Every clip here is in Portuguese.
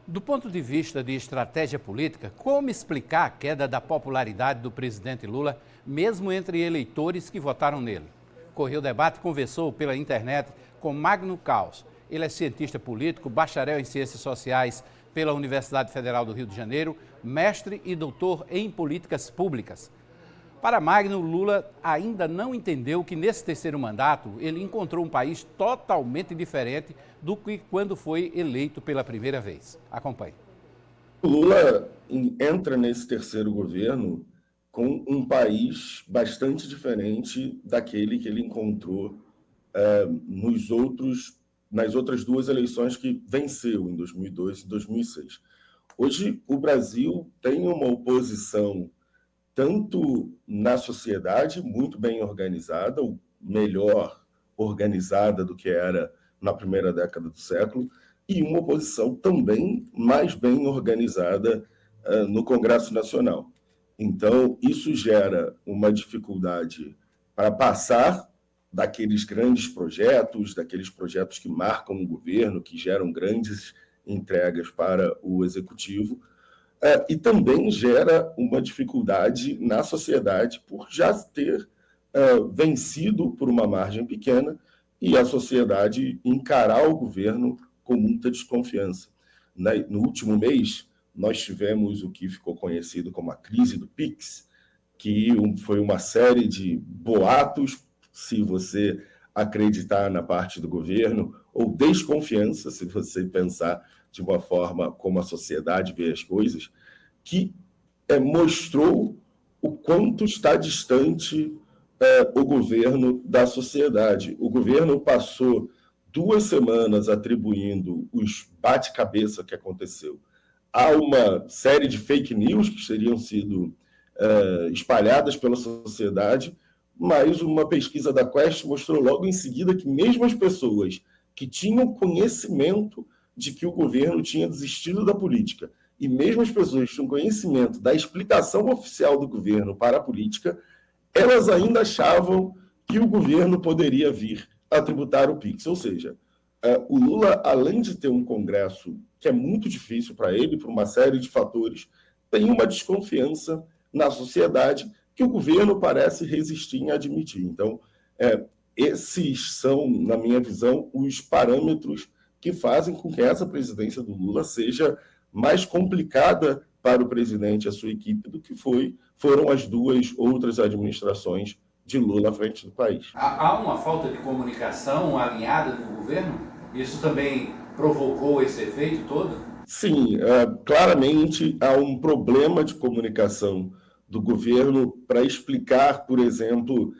Do ponto de vista de estratégia política, como explicar a queda da popularidade do presidente Lula, mesmo entre eleitores que votaram nele? Correio Debate conversou pela internet com Magno Caos. Ele é cientista político, bacharel em Ciências Sociais pela Universidade Federal do Rio de Janeiro, mestre e doutor em Políticas Públicas. Para Magno, Lula ainda não entendeu que nesse terceiro mandato ele encontrou um país totalmente diferente do que quando foi eleito pela primeira vez. Acompanhe. O Lula entra nesse terceiro governo com um país bastante diferente daquele que ele encontrou nas outras duas eleições que venceu, em 2002 e 2006. Hoje, o Brasil tem uma oposição tanto na sociedade, muito bem organizada, ou melhor organizada do que era na primeira década do século, e uma oposição também mais bem organizada no Congresso Nacional. Então, isso gera uma dificuldade para passar daqueles grandes projetos, daqueles projetos que marcam o governo, que geram grandes entregas para o Executivo, e também gera uma dificuldade na sociedade por já ter vencido por uma margem pequena e a sociedade encarar o governo com muita desconfiança. No último mês, nós tivemos o que ficou conhecido como a crise do Pix, que foi uma série de boatos, se você acreditar na parte do governo, ou desconfiança, se você pensar de uma forma como a sociedade vê as coisas, que mostrou o quanto está distante o governo da sociedade. O governo passou 2 semanas atribuindo os bate-cabeça que aconteceu a uma série de fake news que teriam sido espalhadas pela sociedade, mas uma pesquisa da Quest mostrou logo em seguida que mesmo as pessoas que tinham conhecimento de que o governo tinha desistido da política, e mesmo as pessoas que tinham conhecimento da explicação oficial do governo para a política, elas ainda achavam que o governo poderia vir a tributar o PIX. Ou seja, o Lula, além de ter um Congresso que é muito difícil para ele, por uma série de fatores, tem uma desconfiança na sociedade que o governo parece resistir em admitir. Então, esses são, na minha visão, os parâmetros que fazem com que essa presidência do Lula seja mais complicada para o presidente e a sua equipe do que foram as 2 outras administrações de Lula à frente do país. Há uma falta de comunicação alinhada do governo? Isso também provocou esse efeito todo? Sim, claramente há um problema de comunicação do governo para explicar, por exemplo,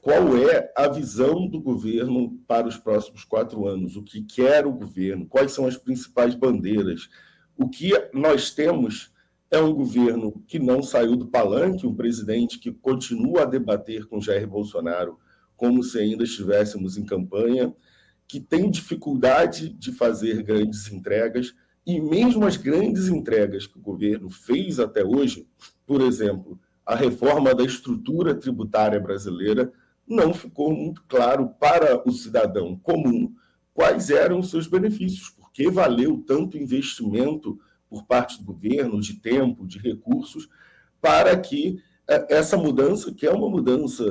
qual é a visão do governo para os próximos 4 anos, o que quer o governo, quais são as principais bandeiras. O que nós temos é um governo que não saiu do palanque, um presidente que continua a debater com Jair Bolsonaro como se ainda estivéssemos em campanha, que tem dificuldade de fazer grandes entregas, e mesmo as grandes entregas que o governo fez até hoje, por exemplo, a reforma da estrutura tributária brasileira, não ficou muito claro para o cidadão comum quais eram os seus benefícios, porque valeu tanto investimento por parte do governo, de tempo, de recursos, para que essa mudança, que é uma mudança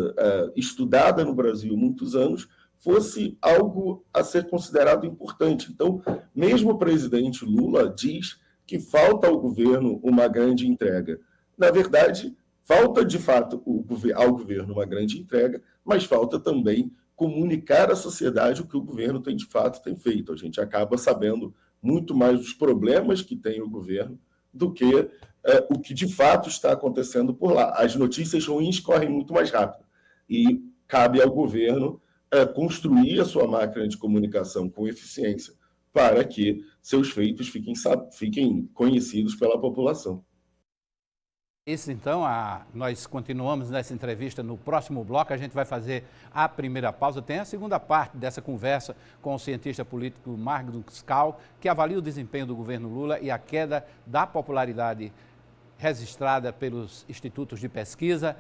estudada no Brasil há muitos anos, fosse algo a ser considerado importante. Então, mesmo o presidente Lula diz que falta ao governo uma grande entrega. Na verdade, falta, de fato, ao governo uma grande entrega, mas falta também comunicar à sociedade o que o governo tem, de fato, tem feito. A gente acaba sabendo muito mais dos problemas que tem o governo do que o que, de fato, está acontecendo por lá. As notícias ruins correm muito mais rápido e cabe ao governo construir a sua máquina de comunicação com eficiência para que seus feitos fiquem conhecidos pela população. Isso então, nós continuamos nessa entrevista no próximo bloco. A gente vai fazer a primeira pausa. Tem a segunda parte dessa conversa com o cientista político Magno Caos, que avalia o desempenho do governo Lula e a queda da popularidade registrada pelos institutos de pesquisa.